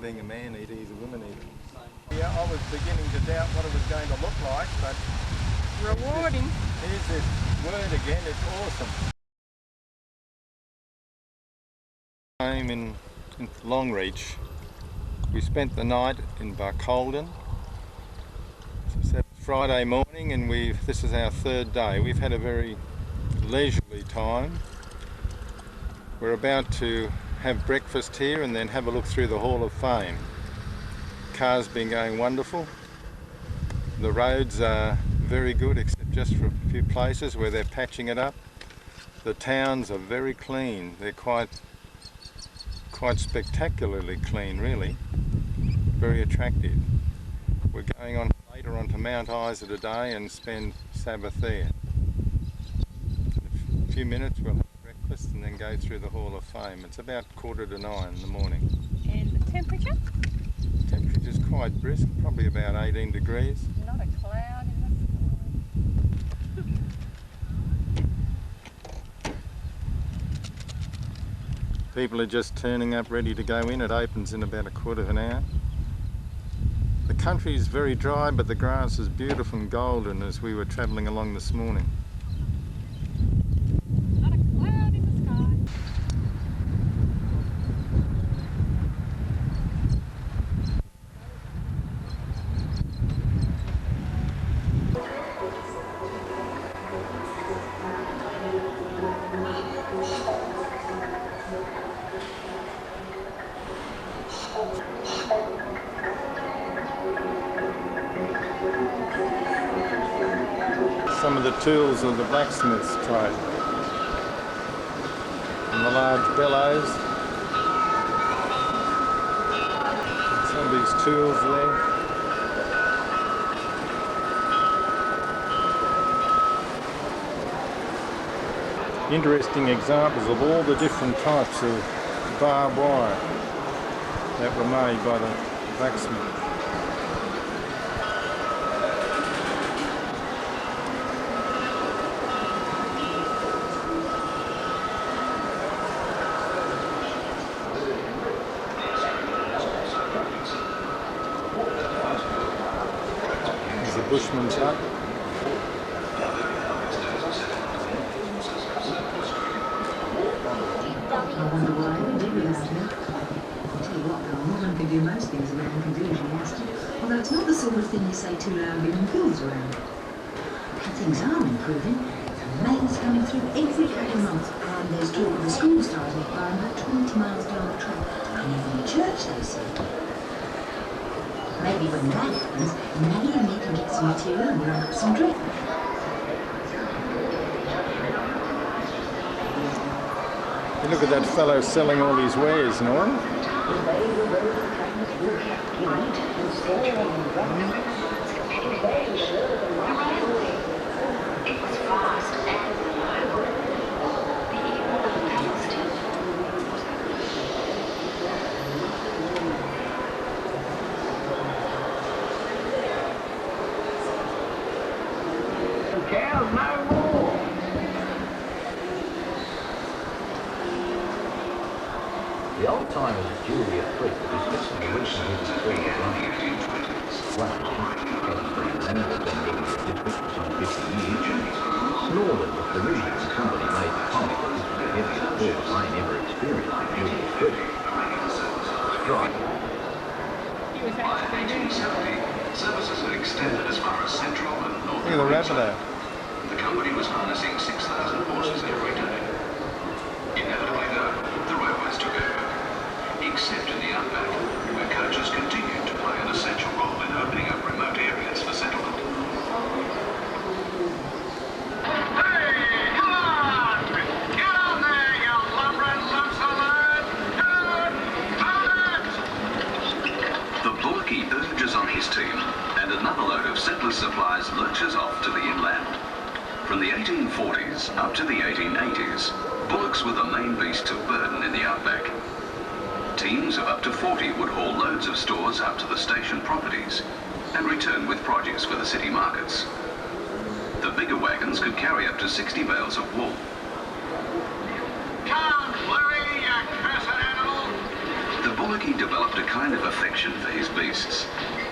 being a man-eater, he's a woman-eater. Yeah, I was beginning to doubt what it was going to look like, but... Rewarding. Here's this word again, it's awesome. Home in Longreach. We spent the night in Barcolden. So it's Friday morning and this is our third day. We've had a very leisurely time. We're about to have breakfast here and then have a look through the Hall of Fame. Car's been going wonderful. The roads are very good except just for a few places where they're patching it up. The towns are very clean. They're quite spectacularly clean, really. Very attractive. We're going on later onto Mount Isa today and spend Sabbath there. In a few minutes we'll have breakfast and then go through the Hall of Fame. It's about 8:45 in the morning. And the temperature? Temperature's quite brisk, probably about 18 degrees. Not a cloud in the sky. People are just turning up ready to go in. It opens in about a quarter of an hour. The country is very dry, but the grass is beautiful and golden as we were travelling along this morning. Not a cloud in the sky. Some of the tools of the blacksmith's trade. And the large bellows. And some of these tools there. Interesting examples of all the different types of barbed wire that were made by the blacksmith. Bushman's hut. I wonder what I would do without her. I'll tell you what though, a woman can do most things a man can do if she has to. Although it's not the sort of thing you say too loudly when Phil's around. But things are improving. The mail's coming through every couple of months. And there's talk of the school starting at about 20 miles down the track. And even the church, they say. Maybe when that happens, Maggie and me can get some material and run up some drip. You look at that fellow selling all his wares, Norma. Cows no more. The old timers of Julia Creek are discussing the recent history of London. One, has been landed and living in the district for some 50 years, snorted with derision when somebody made the comment that this was the heaviest force I ever experienced at Julia Creek. Strike. Services are extended as far as central and north. Look at the rabbit there. The company was harnessing 6,000 horses every day. Inevitably, though, the railways took over. Except in the Outback, where coaches continued to play an essential role in opening up remote areas for settlement. On his team, and another load of settler supplies lurches off to the inland. From the 1840s up to the 1880s, bullocks were the main beast of burden in the Outback. Teams of up to 40 would haul loads of stores up to the station properties and return with produce for the city markets. The bigger wagons could carry up to 60 bales of wool. Come, Bluey, you cursed animal! The bullocky developed a kind sign of affection for his beasts,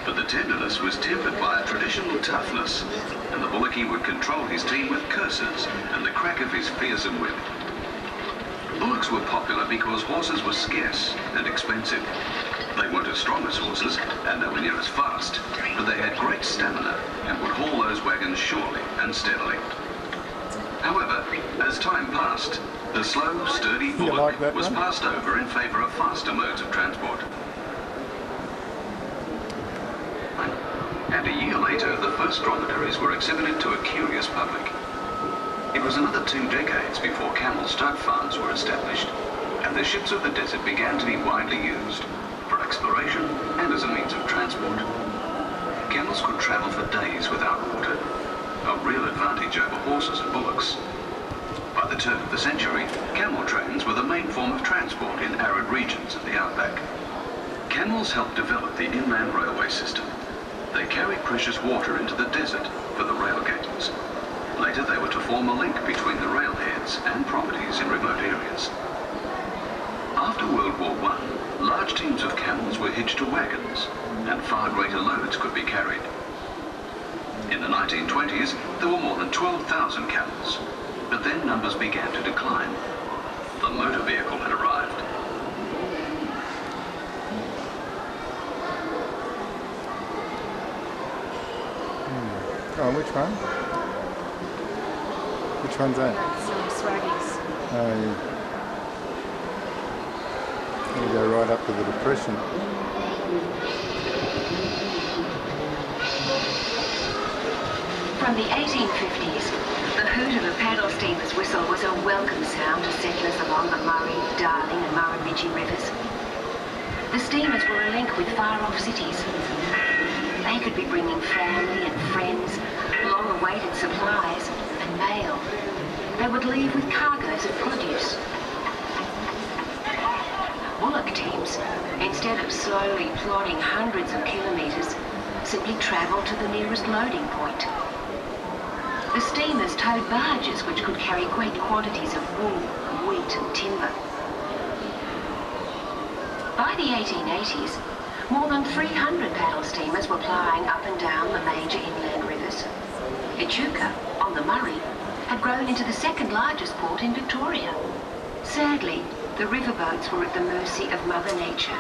but the tenderness was tempered by a traditional toughness, and the bullocky would control his team with curses and the crack of his fearsome whip. Bullocks were popular because horses were scarce and expensive. They weren't as strong as horses and nowhere near as fast, but they had great stamina and would haul those wagons surely and steadily. However, as time passed, the slow, sturdy bullock was passed over in favour of faster modes of transport. And a year later, the first dromedaries were exhibited to a curious public. It was another 2 decades before camel stock farms were established, and the ships of the desert began to be widely used for exploration and as a means of transport. Camels could travel for days without water, a real advantage over horses and bullocks. By the turn of the century, camel trains were the main form of transport in arid regions of the Outback. Camels helped develop the inland railway system. They carried precious water into the desert for the rail gangs. Later they were to form a link between the railheads and properties in remote areas. After World War I, large teams of camels were hitched to wagons, and far greater loads could be carried. In the 1920s, there were more than 12,000 camels, but then numbers began to decline. The motor vehicle had arrived. Oh, which one? Which one's that? That's Swaggies. Oh, yeah. You go right up to the depression. From the 1850s, the hoot of a paddle steamer's whistle was a welcome sound to settlers along the Murray, Darling and Murrumbidgee rivers. The steamers were a link with far-off cities. They could be bringing family and friends, long-awaited supplies and mail. They would leave with cargoes of produce. Bullock teams, instead of slowly plodding hundreds of kilometres, simply travelled to the nearest loading point. The steamers towed barges which could carry great quantities of wool, wheat and timber. By the 1880s, more than 300 paddle steamers were plying up and down the major inland rivers. Echuca, on the Murray, had grown into the second largest port in Victoria. Sadly, the riverboats were at the mercy of Mother Nature.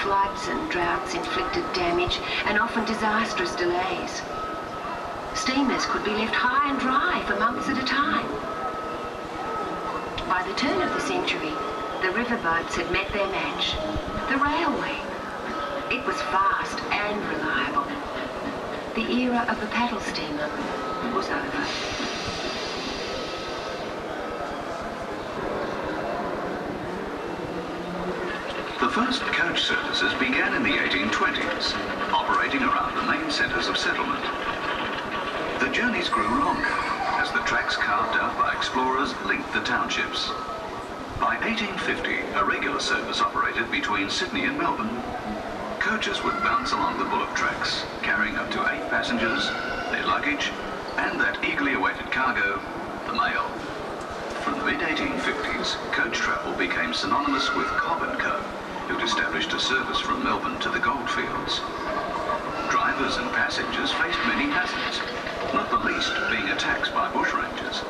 Floods and droughts inflicted damage and often disastrous delays. Steamers could be left high and dry for months at a time. By the turn of the century, the riverboats had met their match. The railway. It was fast and reliable. The era of the paddle steamer was over. The first coach services began in the 1820s, operating around the main centres of settlement. The journeys grew longer as the tracks carved out by explorers linked the townships. By 1850, a regular service operated between Sydney and Melbourne. Coaches would bounce along the bullock tracks, carrying up to 8 passengers, their luggage, and that eagerly awaited cargo, the mail. From the mid-1850s, coach travel became synonymous with Cobb & Co., who'd established a service from Melbourne to the goldfields. Drivers and passengers faced many hazards, not the least being attacks by bushrangers.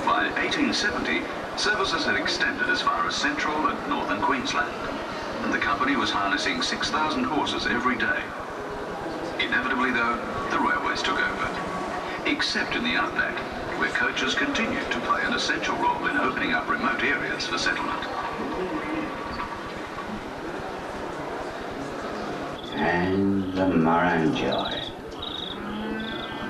By 1870, services had extended as far as central and northern Queensland, and the company was harnessing 6,000 horses every day. Inevitably, though, the railways took over, except in the Outback, where coaches continued to play an essential role in opening up remote areas for settlement. And the Murrumbidgee.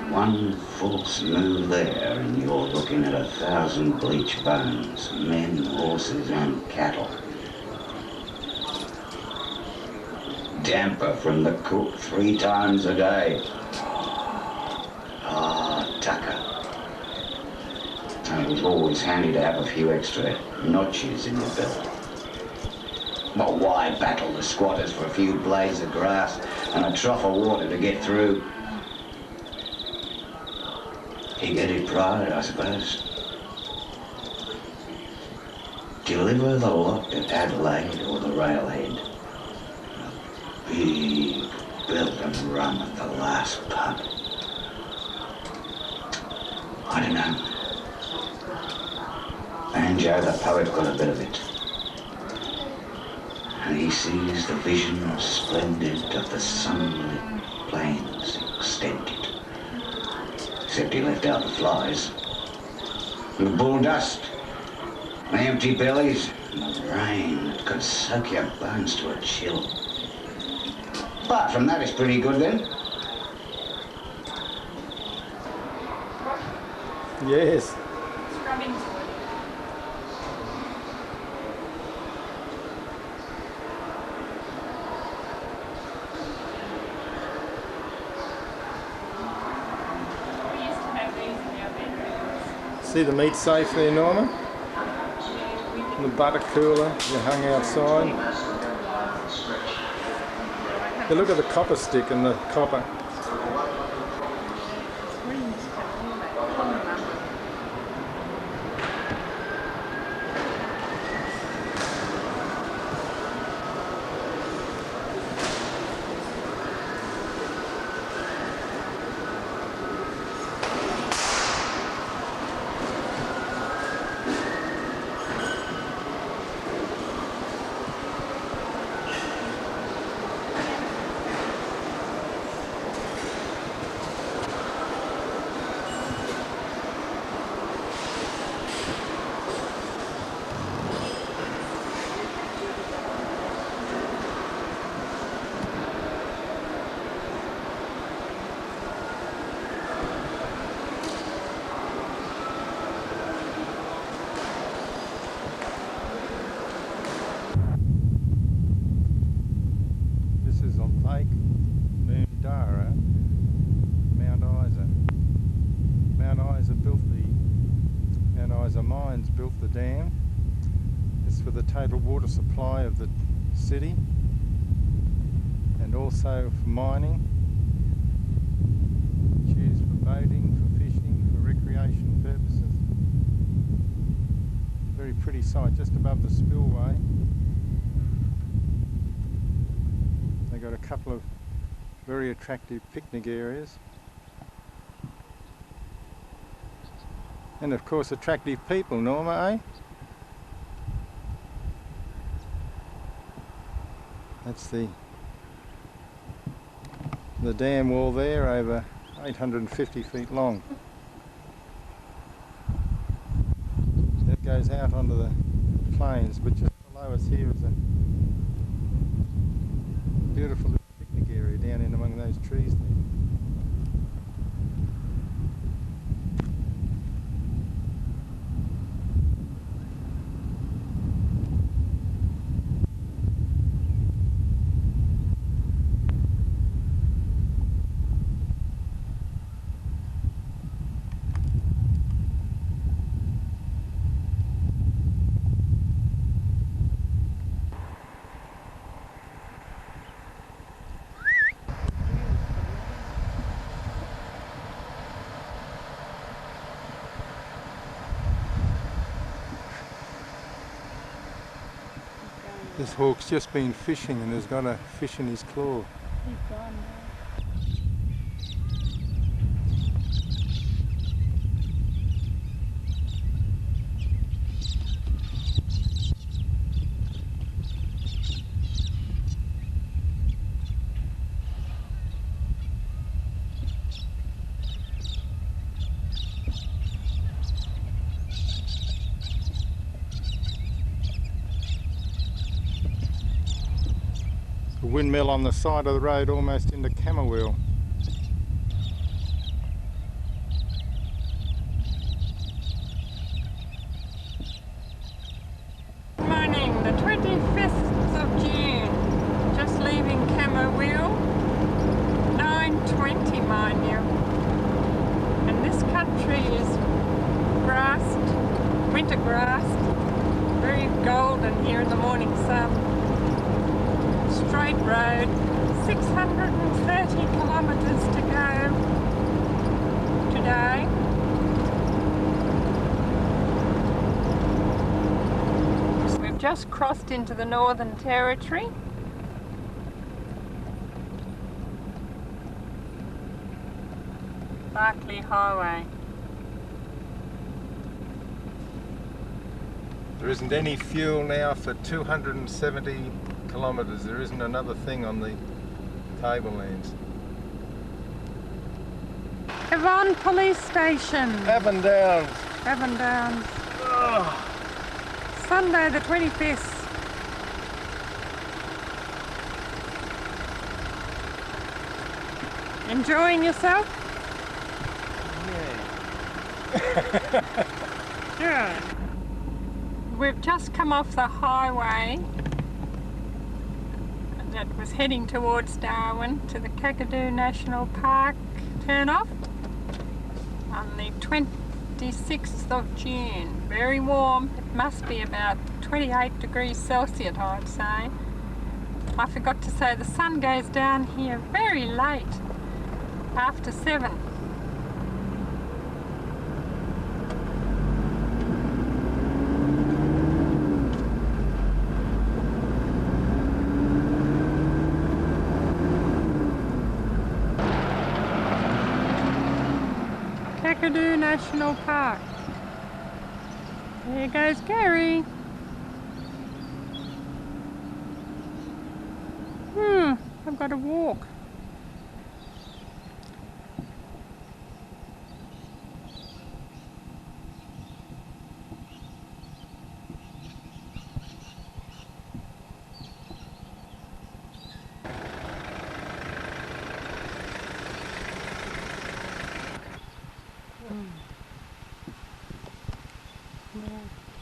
One false move there and you're looking at 1,000 bleached bones, men, horses and cattle. Damper from the cook 3 times a day. Tucker. And it was always handy to have a few extra notches in the belt. But why battle the squatters for a few blades of grass and a trough of water to get through? He get it pride, I suppose. deliver the lot at Adelaide or the railhead. A big Belgian rum at the last pub. I don't know. Banjo, the poet, got a bit of it. And he sees the vision splendid of the sunlit plains extended. Except he left out the flies. And the bull dust. The empty bellies. And the rain that could soak your bones to a chill. Apart from that, it's pretty good then. Yes. Scrub into it. We used to have these in our bedrooms. See the meat safe there, Norma? Yeah, we did. The butter cooler you hung outside. Hey, look at the copper stick and the copper. Screens come all that on them. This is on Lake Moondara, Mount Isa. Mount Isa Mines built the dam. It's for the total water supply of the city and also for mining. It's used for boating, for fishing, for recreation purposes. Very pretty site just above the spillway. They've got a couple of very attractive picnic areas. And of course attractive people, Norma, eh? That's the dam wall there, over 850 feet long. It goes out onto the plains, but just below us here is a beautiful little picnic area down in among those trees there. This hawk's just been fishing and has got a fish in his claw. He's gone now. A windmill on the side of the road almost into Camberwell. Morning, the 25th of June. Just leaving Camberwell. 9:20, mind you. And this country is grassed, winter grassed, very golden here in the morning sun. Straight road, 630 kilometres to go today. just crossed into the Northern Territory. Barclay Highway. There isn't any fuel now for 270 kilometres. There isn't another thing on the tablelands. Avon Police Station. Avondale. Avondale. Oh. Sunday the 25th. Enjoying yourself? Yeah. Good. We've just come off the highway that was heading towards Darwin to the Kakadu National Park turn-off on the 26th of June. Very warm. It must be about 28 degrees Celsius, I'd say. I forgot to say the sun goes down here very late, after 7. Kakadu National Park. There goes Gary. I've got to walk.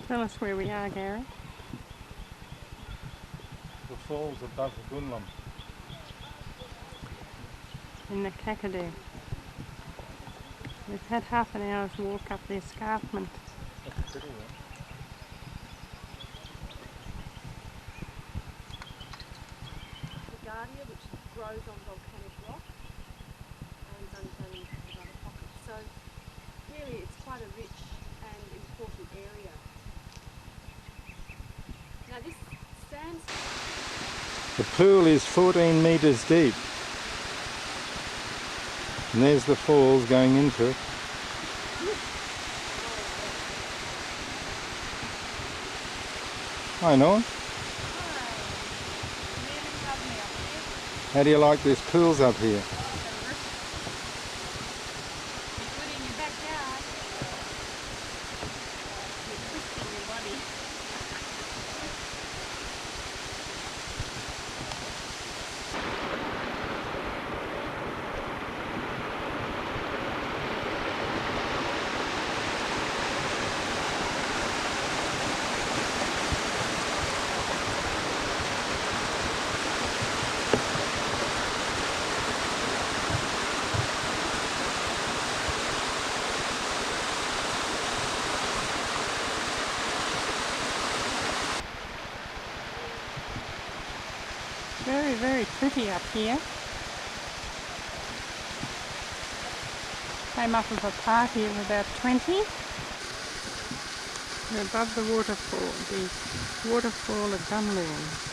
Tell us where we are, Gary. The falls above the Gunlam. In the Kakadu. We've had half an hour's walk up the escarpment. That's a pretty one. Gardia, which grows on volcanic rock and is only found in other pockets. So really it's quite a rich and important area. Now this sandstone... The pool is 14 metres deep. And there's the falls going into it. Hi, Norm. How do you like these pools up here? Very, very pretty up here. Came up of a party of about 20. We're above the waterfall of Dunloon.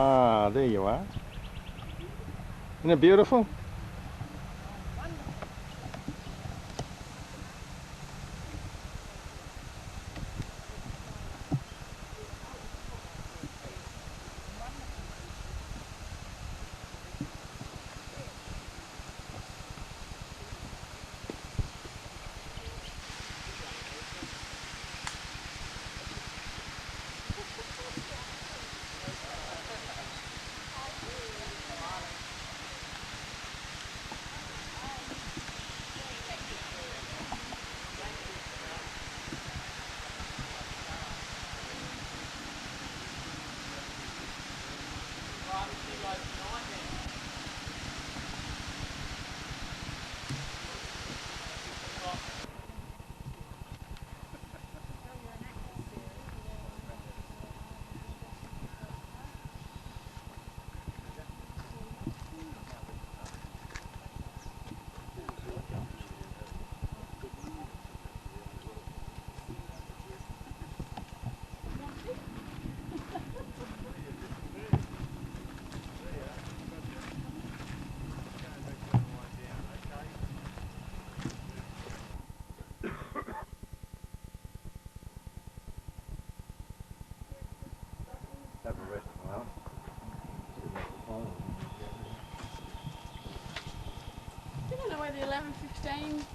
Ah, there you are. Isn't it beautiful? Have a rest a while. I don't know where the 11:15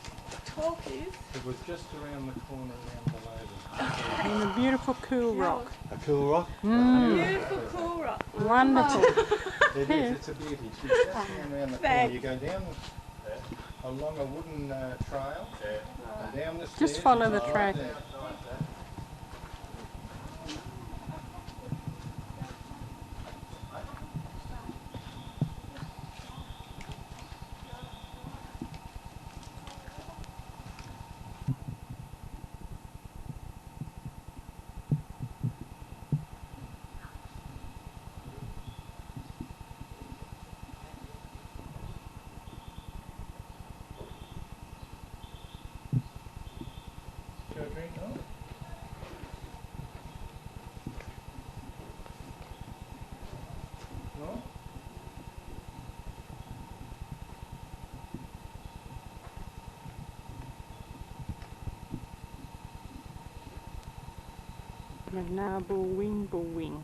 talk is. It was just around the corner around below In a beautiful cool rock. A cool rock? Beautiful cool rock. Wonderful. It is, it's a beauty. She's just down around the corner. You go down along a wooden trail and down the stairs. Just follow the right track. there. Now bullwing, bullwing.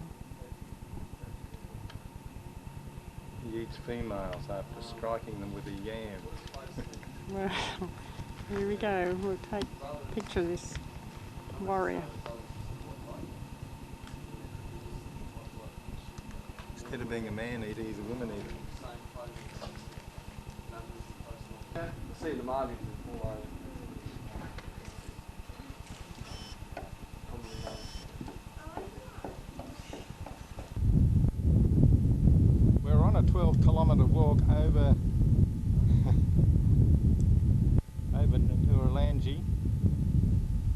He eats females after striking them with a yam. Well, here we go. We'll take a picture of this warrior. Instead of being a man eater, he's a woman eater. See the margins before We're on a 12-kilometre walk over Nurangi.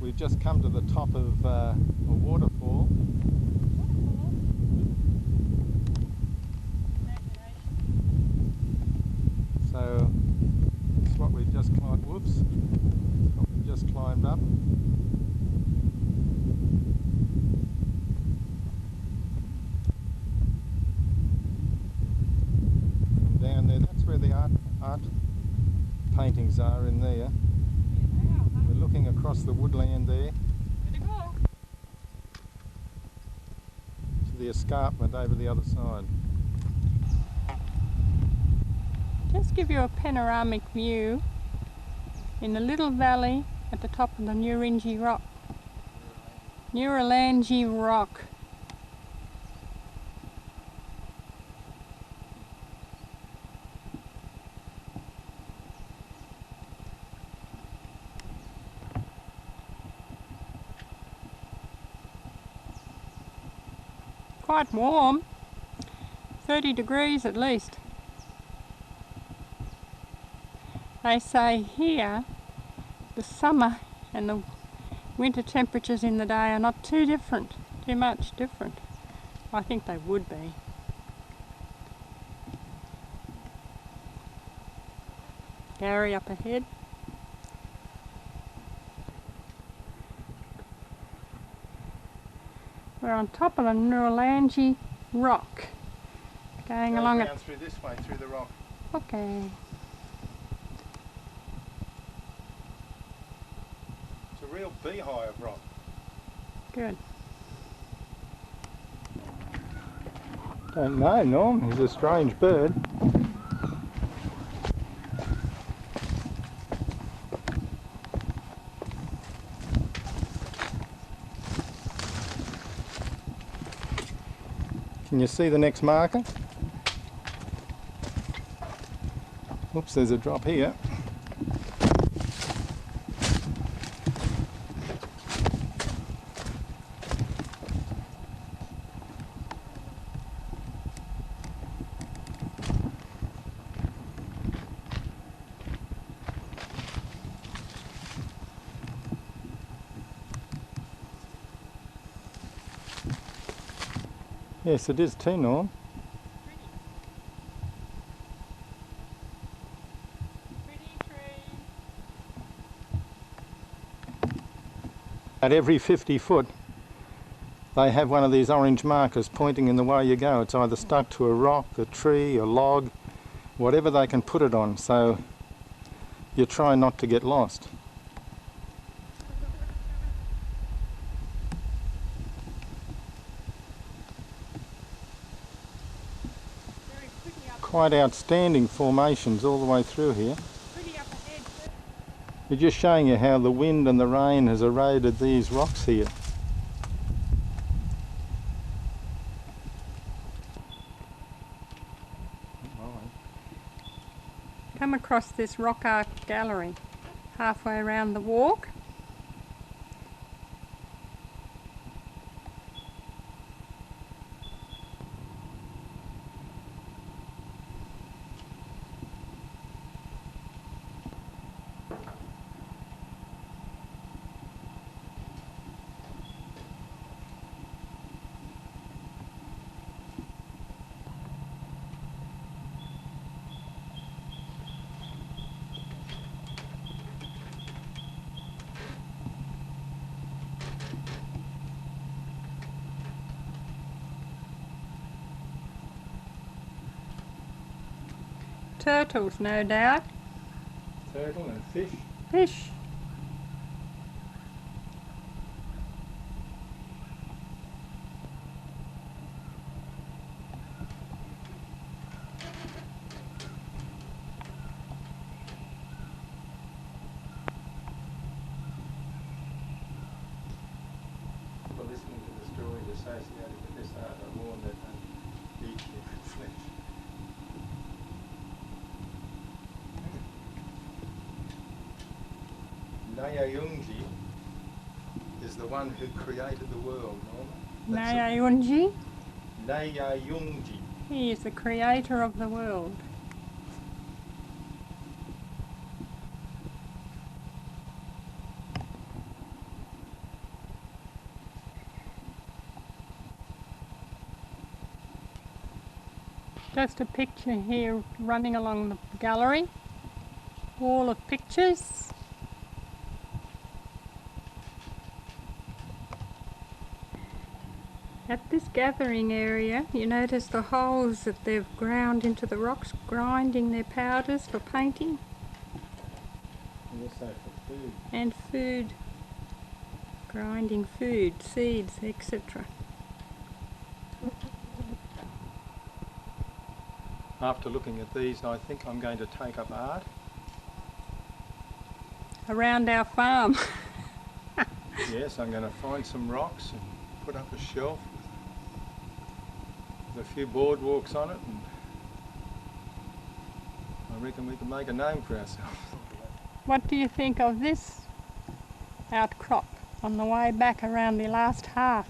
We've just come to the top of a waterfall. So it's what we've just climbed. Whoops! It's what we've just climbed up. From down there, that's where the art paintings are in there. We're looking across the woodland there to the escarpment over the other side. Just give you a panoramic view in a little valley at the top of the Nurangi rock. Nurangi rock. Quite warm, 30 degrees at least. They say here the summer and the winter temperatures in the day are not too much different. I think they would be. Gary up ahead. We're on top of the Nurangi rock. Going Go along down it. through this way, through the rock. Okay. It's a real beehive rock. Good. Don't know, Norm. He's a strange bird. Can you see the next marker? Oops, there's a drop here. Yes, it is too, Norm. Pretty tree. At every 50 foot, they have one of these orange markers pointing in the way you go. It's either stuck to a rock, a tree, a log, whatever they can put it on, so you try not to get lost. Very pretty up, Quite outstanding formations all the way through here. pretty up ahead. It's just showing you how the wind and the rain has eroded these rocks here. Come across this rock art gallery halfway around the walk. Turtles, no doubt. Turtle and fish. Fish. For listening to the stories associated with this art, I warn that they eat human flesh. Nayayunji is the one who created the world, Norma. Nayayunji. Nayayunji. He is the creator of the world. Just a picture here running along the gallery. Wall of pictures. At this gathering area, you notice the holes that they've ground into the rocks, grinding their powders for painting And also for food. and food, grinding food, seeds, etc. After looking at these, I think I'm going to take up art. Around our farm. Yes, I'm going to find some rocks and put up a shelf with a few boardwalks on it, and I reckon we can make a name for ourselves. What do you think of this outcrop on the way back around the last half?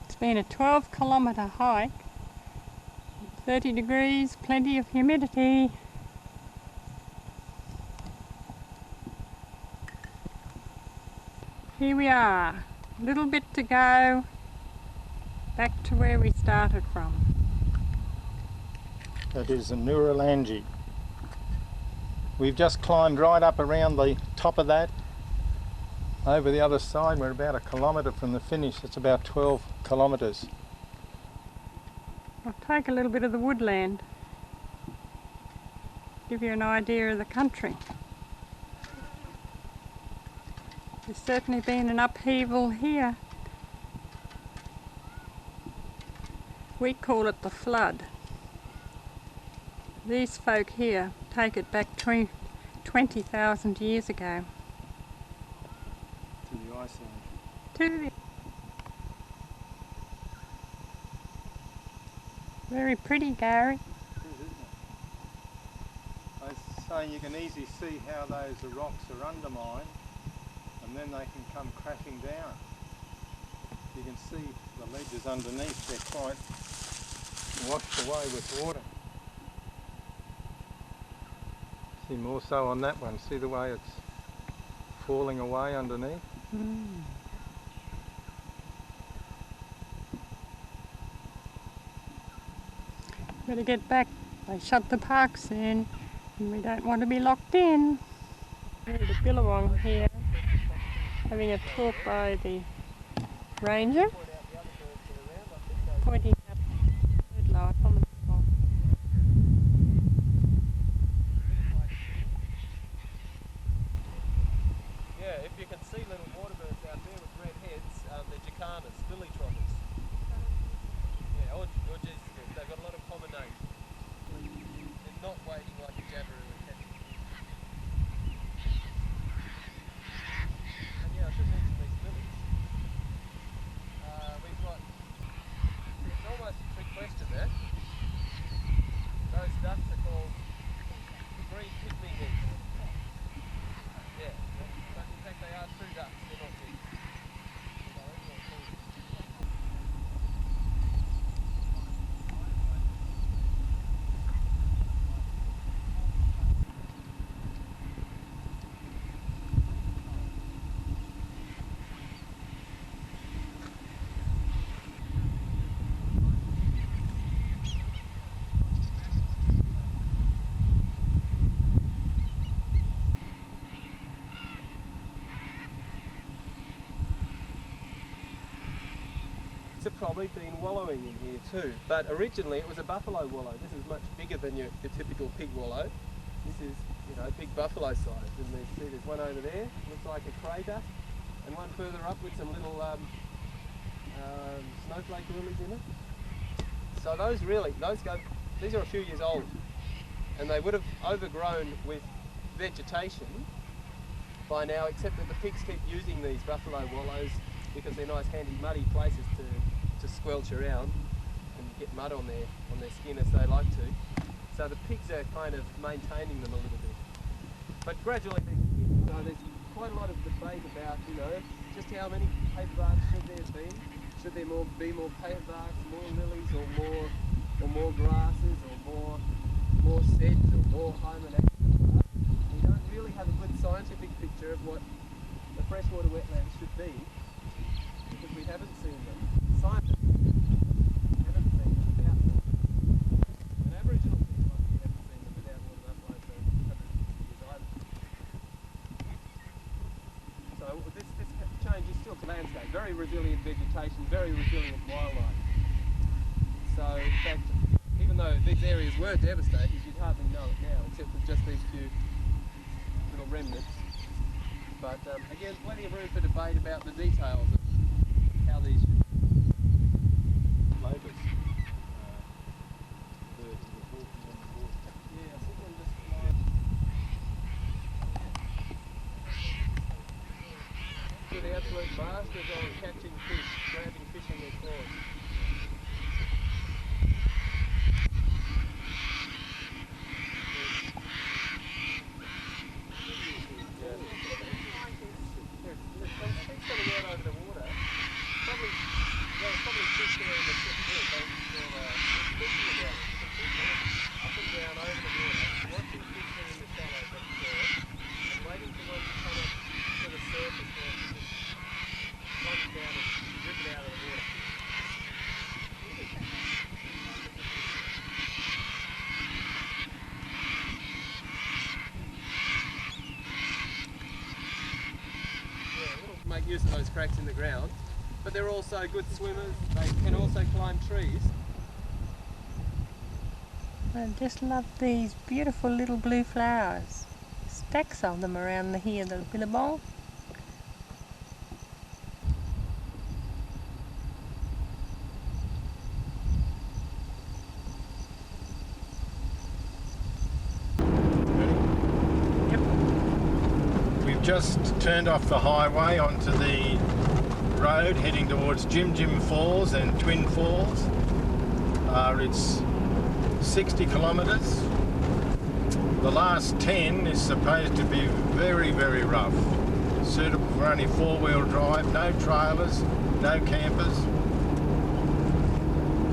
It's been a 12-kilometre hike, 30 degrees, plenty of humidity. Here we are, a little bit to go, back to where we started from. That is a Nuralangi. We've just climbed right up around the top of that. Over the other side, we're about 1 kilometre from the finish. It's about 12 kilometres. A take a little bit of the woodland. Give you an idea of the country. There's certainly been an upheaval here. We call it the flood. These folk here take it back 20,000 years ago. To the ice age. To the very pretty, Gary. It is, isn't it? I was saying you can easily see how those rocks are undermined and then they can come crashing down. You can see the ledges underneath, they're quite washed away with water. See more so on that one, see the way it's falling away underneath? Mm. Better get back. They shut the park soon and we don't want to be locked in. There's a billabong here having a talk by the ranger pointing out bird life on the billabong. Yeah, if you can see little water birds out there with red heads, they're jacanas, lily trotters. Yeah, or Jesus, they've got a lot of common names. They're not waiting like a jabberoo and catching. And yeah, I should mention these lilies. We've got, it's almost a trick question there. Those ducks are called green pygmy heads. Yeah, but in fact they are true ducks, they're not geese. Have probably been wallowing in here too, but originally it was a buffalo wallow. This is much bigger than your typical pig wallow. This is, you know, big buffalo size. And there's one over there, looks like a crater, and one further up with some little snowflake lilies in it. So these are a few years old, and they would have overgrown with vegetation by now, except that the pigs keep using these buffalo wallows because they're nice, handy, muddy places to squelch around and get mud on their skin as they like to. So the pigs are kind of maintaining them a little bit. But gradually, so there's quite a lot of debate about, you know, just how many paperbarks should there have been? Should there be more paperbarks, more lilies, or more grasses, or more sedge, or more hymenaceous? We don't really have a good scientific picture of what the freshwater wetlands should be, because we haven't seen them. Scientists haven't seen them without them. And Aboriginal people haven't seen them without water buffalo for 150 years either. So this change is still to landscape. Very resilient vegetation, very resilient wildlife. So in fact, even though these areas were devastated, you'd hardly know it now, except for just these few little remnants. But again, plenty of room for debate about the details of how these should Labours. Birds that are walking on the water. Yeah, I think we'll just to the absolute masters on catching fish, grabbing fish in their claws. Make use of those cracks in the ground, but they're also good swimmers. They can also climb trees, I just love these beautiful little blue flowers. Stacks of them around here, the billabong. Yep. We've just turned off the highway onto the road heading towards Jim Jim Falls and Twin Falls. It's 60 kilometres. The last 10 is supposed to be very, very rough. Suitable for only four-wheel drive, no trailers, no campers.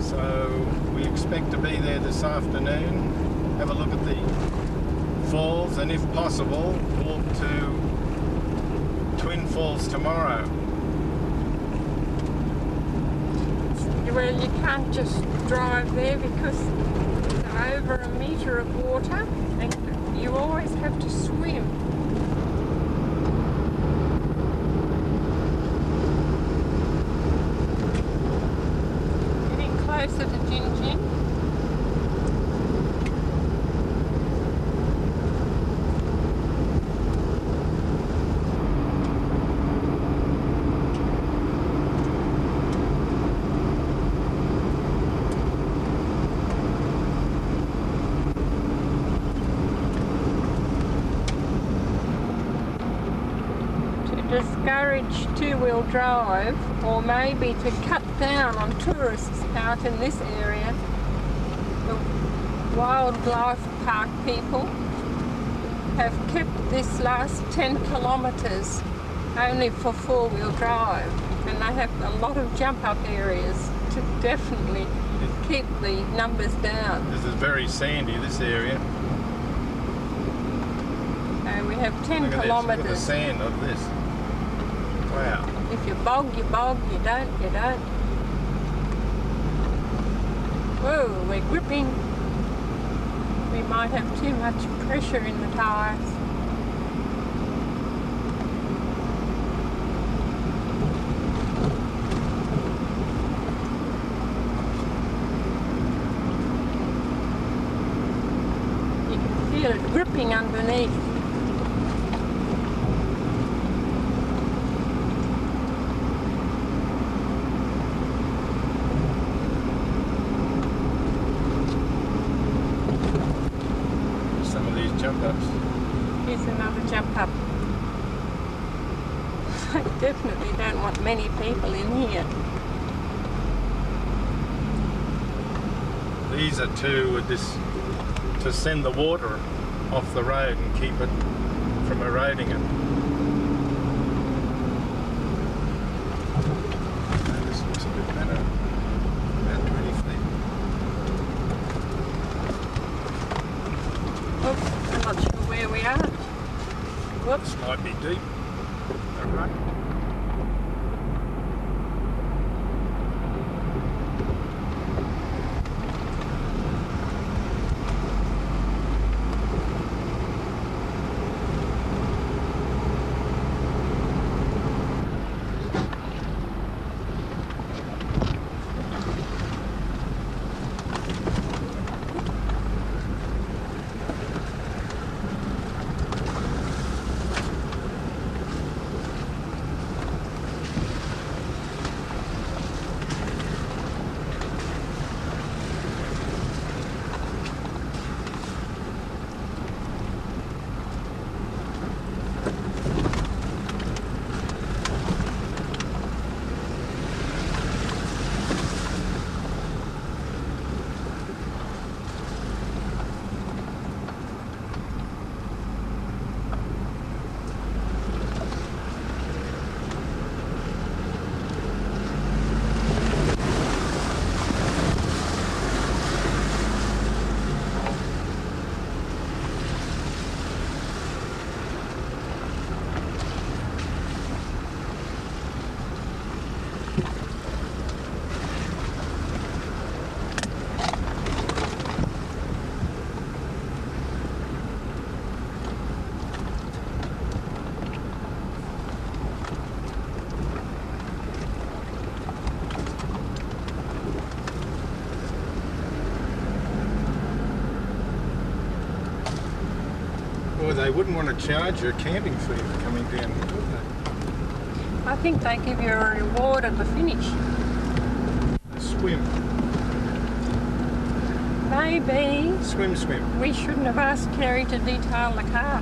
So we expect to be there this afternoon, have a look at the falls, and if possible, walk to Twin Falls tomorrow. Well, you can't just drive there because there's over a metre of water and you always have to swim. Getting closer to Jin Jin. Discourage two-wheel drive, or maybe to cut down on tourists out in this area. The wildlife park people have kept this last 10 kilometres only for four-wheel drive, and they have a lot of jump-up areas to definitely keep the numbers down. This is very sandy, this area. So we have 10 Look at kilometres. this, look at the sand of this. Wow. If you bog, you bog. You don't, you don't. Whoa, we're gripping. We might have too much pressure in the tyres. You can feel it gripping underneath. Jump-ups. Here's another jump up. I definitely don't want many people in here. These are to send the water off the road and keep it from eroding it. This looks a bit better. About 20 feet. Oops, I'm not sure where we are. Whoops. This might be deep. Alright. Well, they wouldn't want to charge you a camping fee for coming down here, would they? I think they give you a reward at the finish. Swim. Maybe Swim. we shouldn't have asked Kerry to detail the car.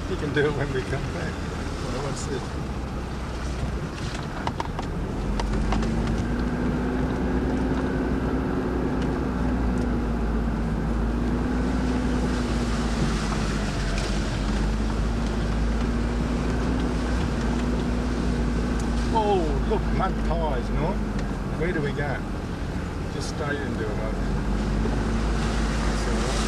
You can do it when we come back. Well, what's this? Oh, look, mud pies, Norm. Where do we go? Just straight into them. That's all right.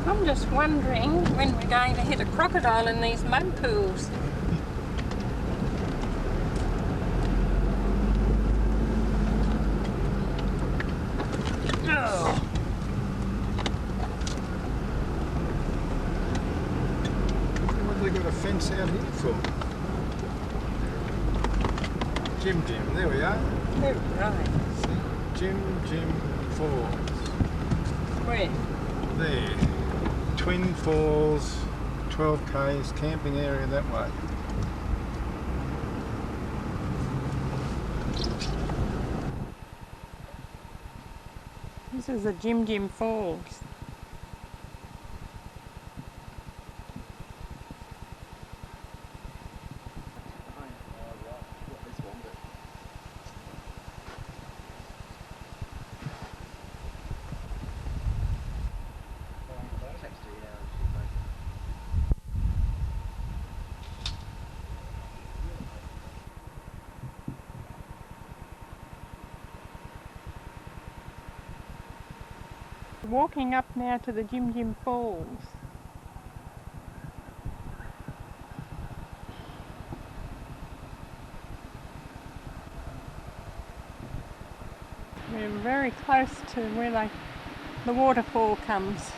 I'm just wondering when we're going to hit a crocodile in these mud pools. Oh. What have they got a fence out here for? Jim, there we are. Oh, right. See? Jim Falls. Where? There. Twin Falls, 12 k's, camping area that way. This is the Jim Falls. Walking up now to the Jim Falls. We're very close to where the waterfall comes.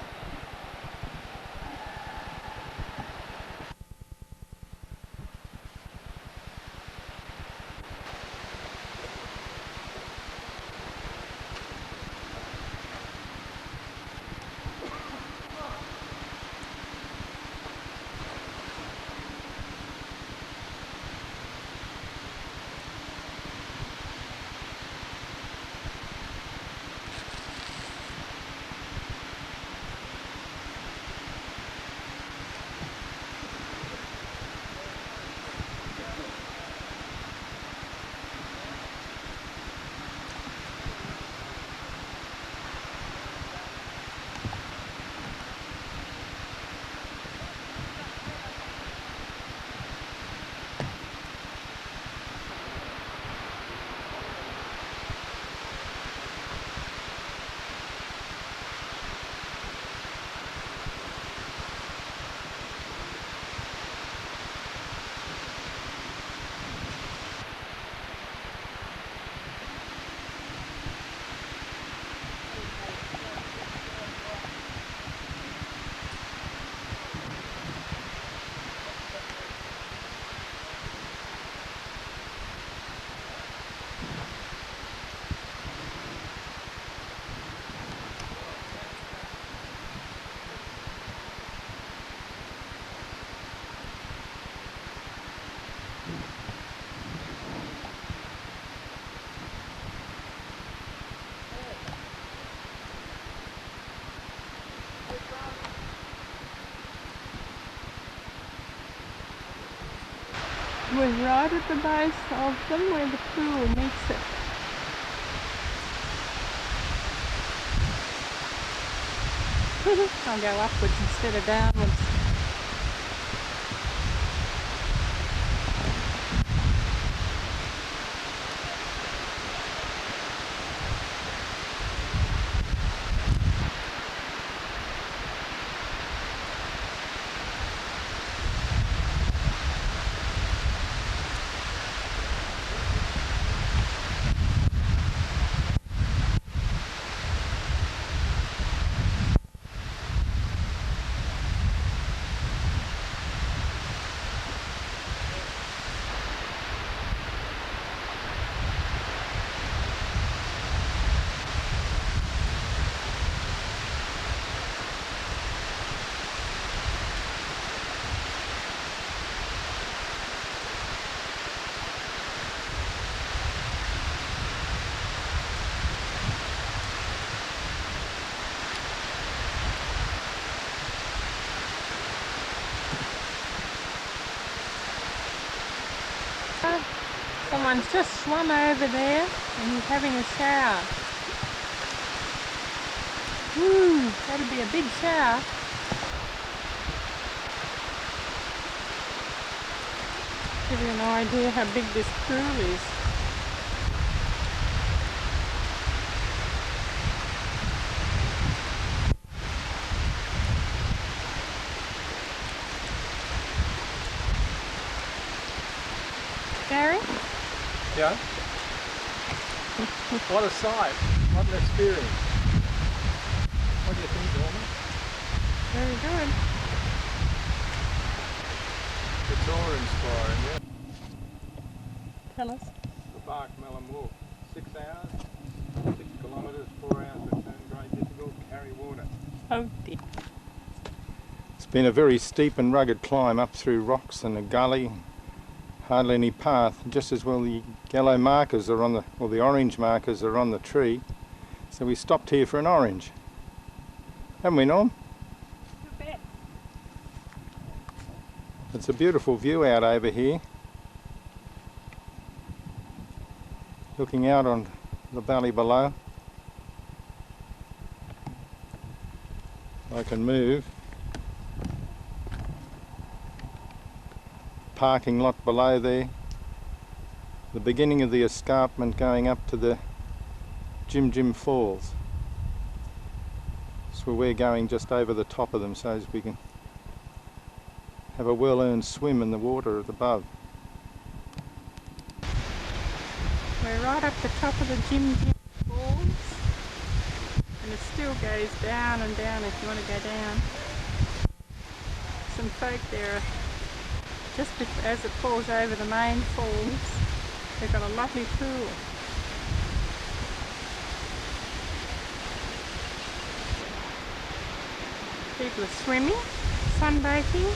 We're right at the base of them where the pool meets it. I'll go upwards instead of downwards. Someone's just swum over there and he's having a shower. Woo, that'll be a big shower. Give you an idea how big this pool is. Gary? Yeah. What a sight. What an experience. What do you think, Norma? Very good. It's awe-inspiring, yeah. Tell us. The Bark Melon Walk. 6 hours, 6 kilometres, 4 hours return, great difficult, carry water. Oh dear. It's been a very steep and rugged climb up through rocks and a gully. Hardly any path. Just as well the yellow markers are on the, or the orange markers are on the tree. So we stopped here for an orange. Haven't we, Norm? You bet. It's a beautiful view out over here. Looking out on the valley below. I can move. Parking lot below there. The beginning of the escarpment going up to the Jim Jim Falls. So we're going just over the top of them so as we can have a well-earned swim in the water above. We're right up the top of the Jim Jim Falls and it still goes down and down if you want to go down. Some folk there, just as it falls over the main falls, they've got a lovely pool. People are swimming, sunbaking.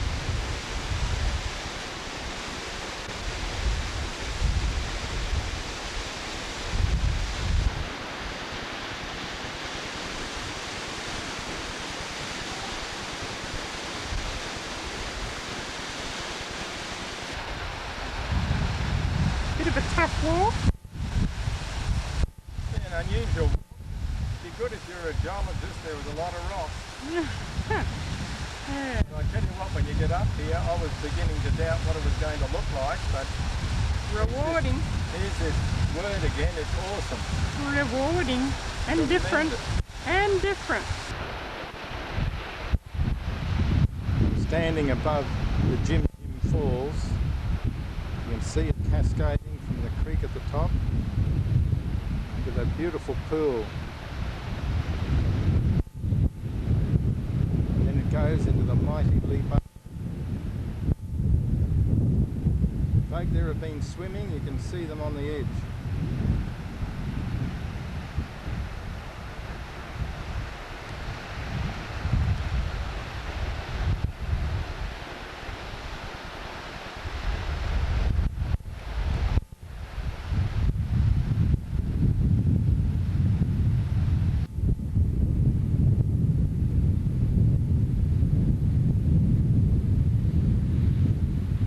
Bit of a tough walk. Yeah, an unusual. It'd be good if you're a geologist, there was a lot of rocks. Yeah. I tell you what, when you get up here, I was beginning to doubt what it was going to look like, but Rewarding. here's this word again, it's awesome. Rewarding and different. And different. Standing above the Jim Jim Falls, you can see it cascading from the creek at the top. Look at that beautiful pool. Then it goes into the mighty leap up. Folk there have been swimming, you can see them on the edge.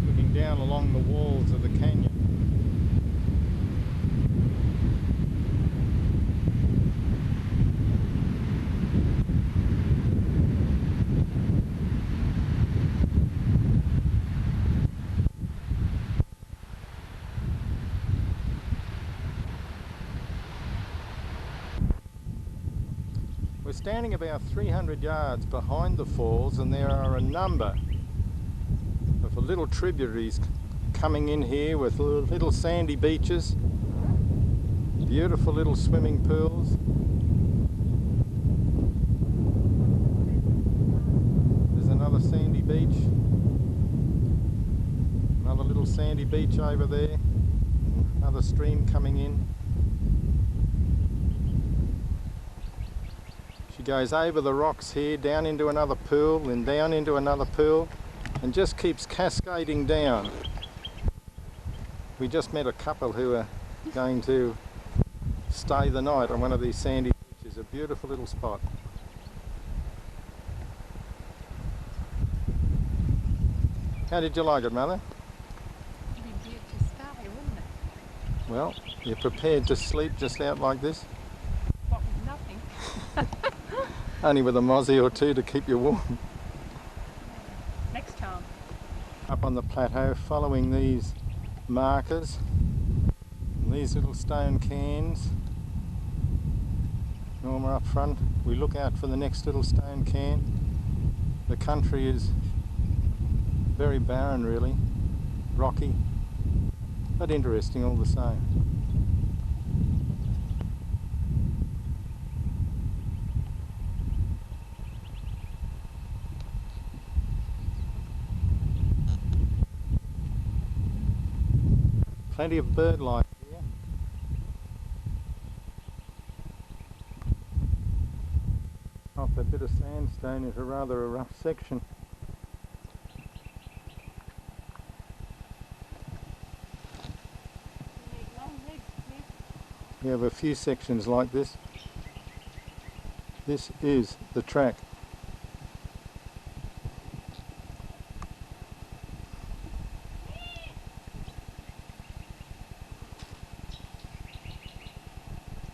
Looking down along the walls of the canyon. standing about 300 yards behind the falls, and there are a number of little tributaries coming in here with little sandy beaches, beautiful little swimming pools. There's another sandy beach, another little sandy beach over there, another stream coming in. She goes over the rocks here, down into another pool, then down into another pool, and just keeps cascading down. We just met a couple who are going to stay the night on one of these sandy beaches. A beautiful little spot. How did you like it, Mother? It'd be good to stay, wouldn't it? Well, you're prepared to sleep just out like this? What with nothing. Only with a mozzie or two to keep you warm. Next time. Up on the plateau, following these markers, and these little stone cans. Norma up front, we look out for the next little stone can. The country is very barren really, rocky, but interesting all the same. Plenty of bird life here. Off a bit of sandstone is rather a rough section. You need long legs, Nick. We have a few sections like this. This is the track.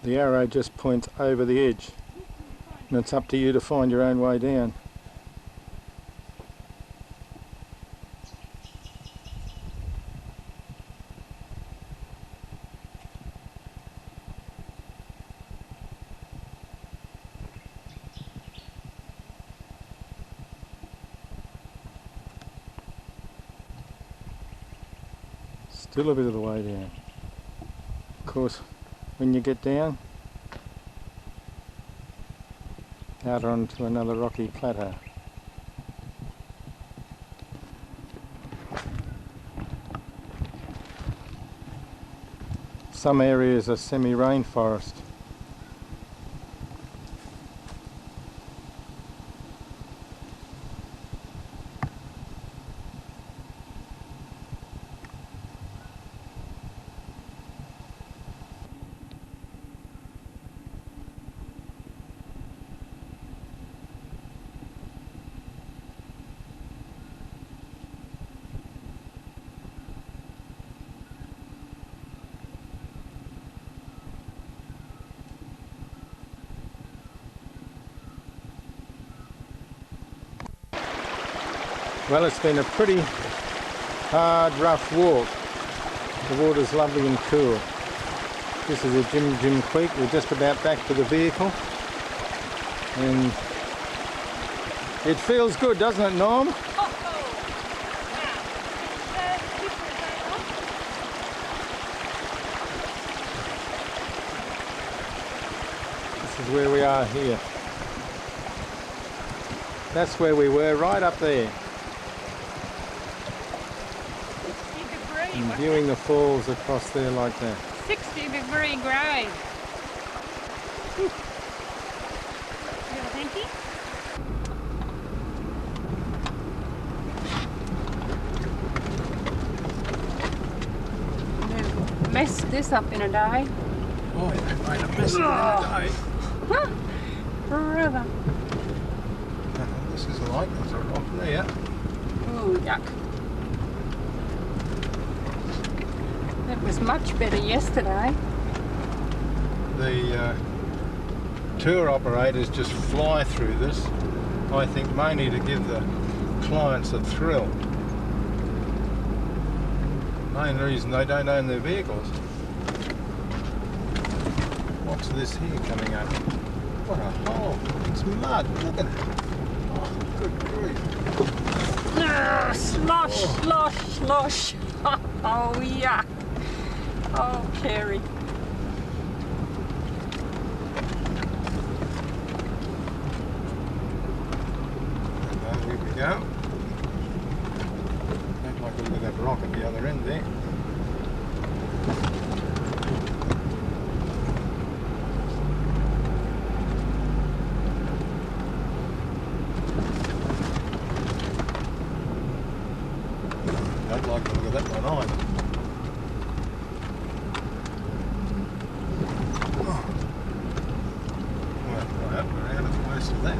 The arrow just points over the edge, and it's up to you to find your own way down. Still a bit of the way down. Of course, when you get down, out onto another rocky plateau. Some areas are semi-rainforest. Well, it's been a pretty hard, rough walk. The water's lovely and cool. This is a Jim Creek. We're just about back to the vehicle. And it feels good, doesn't it, Norm? This is where we are here. That's where we were, right up there. And viewing the falls across there like that. 60-degree grade. Thank you. They've messed this up in a day. Oh, they made a mess of it in a day. Huh? Forever. This is like there's a rock there. Ooh, yuck. It was much better yesterday. The tour operators just fly through this, I think mainly to give the clients a thrill. Main reason they don't own their vehicles. What's this here coming up? What a hole. It's mud. Look at it. Oh, good grief. Slosh, slosh, slosh. Oh, yuck. Oh, Kerry. Here we go. Don't like a look at that rock at the other end there. Don't like the look of that one either. Oh. Well, right, we're out of most of that.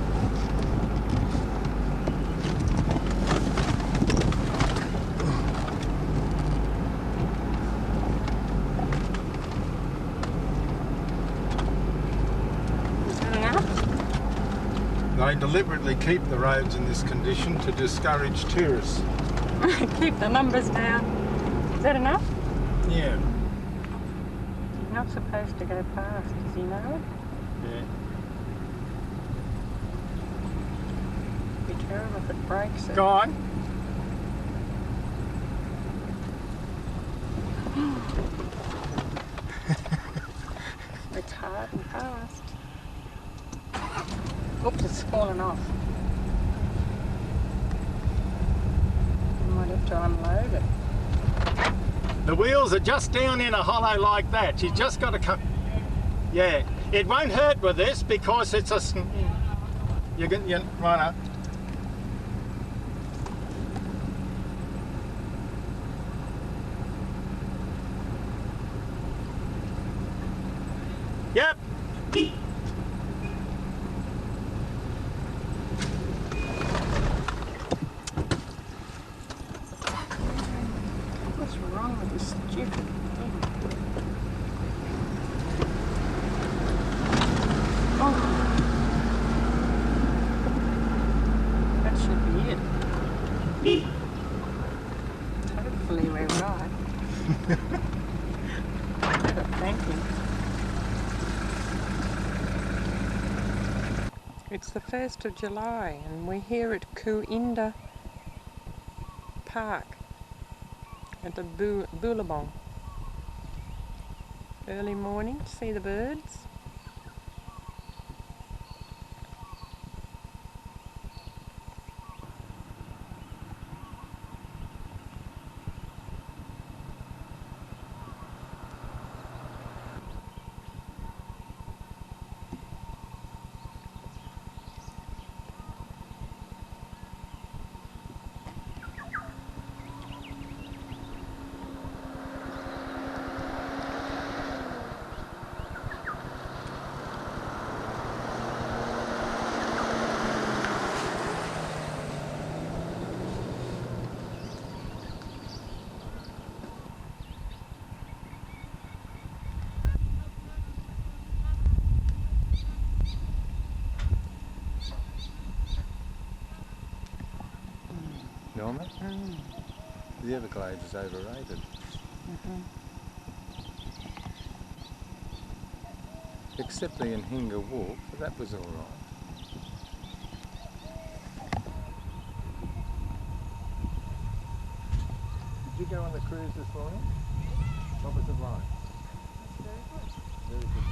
They deliberately keep the roads in this condition to discourage tourists. Keep the numbers down. Is that enough? Yeah. You're not supposed to go past, does he know? Yeah. Be terrible if it breaks it. Go on. It's hard and fast. Oops, it's fallen off. I might have to unload it. The wheels are just down in a hollow like that. You just got to come. Yeah. It won't hurt with this because it's a. You're right up. Yep. What's wrong with this stupid thing? Oh. That should be it. Hopefully we're right. Thank you. It's the 1st of July and we're here at Cooinda Park at the Boulabong. Early morning to see the birds. Norma? The Everglades is overrated. Except the Inhinga Walk, but that was all right. Did you go on the cruise this morning? What was it like? Very good. Very good.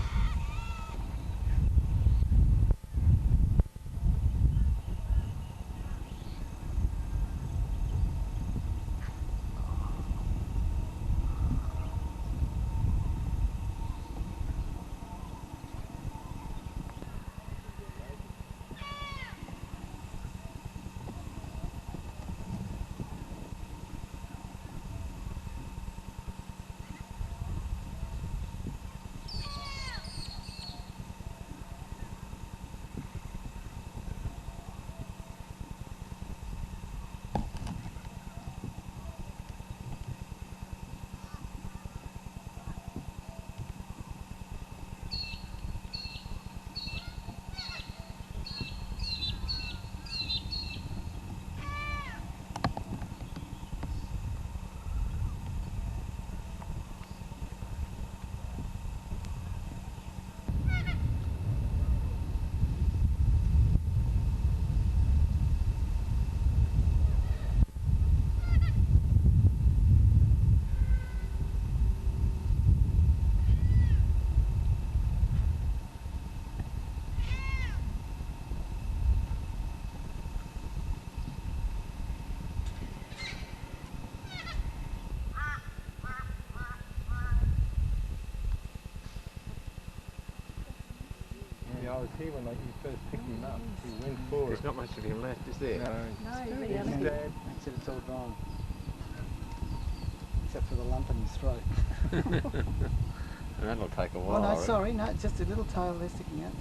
I was here when you first picked him up. He went for There's it. not much of him left, is there? No, very he's elegant. dead. That's it, it's all gone. Except for the lump in his throat. And that'll take a Oh while. no, I reckon. sorry, no, it's just a little tail there sticking out.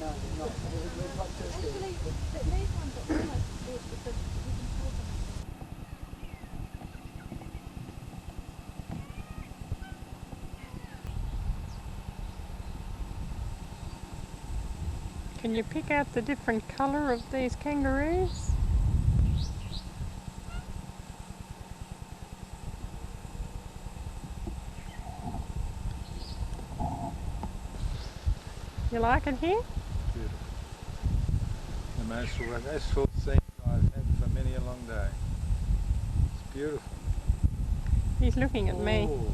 No, not. We've got two here. Actually, these ones are almost as big because you can pull them. Can you pick out the different colour of these kangaroos? You like it here? Beautiful. The most restful scene I've had for many a long day. It's beautiful. He's looking at me. Oh.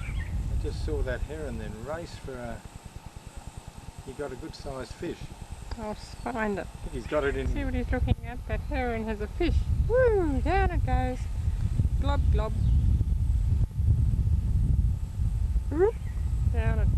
I just saw that heron then race for a... He got a good sized fish. I'll find it. He's got it in... See what he's looking at? That heron has a fish. Woo! Down it goes. Glob, glob. Whoop. Down it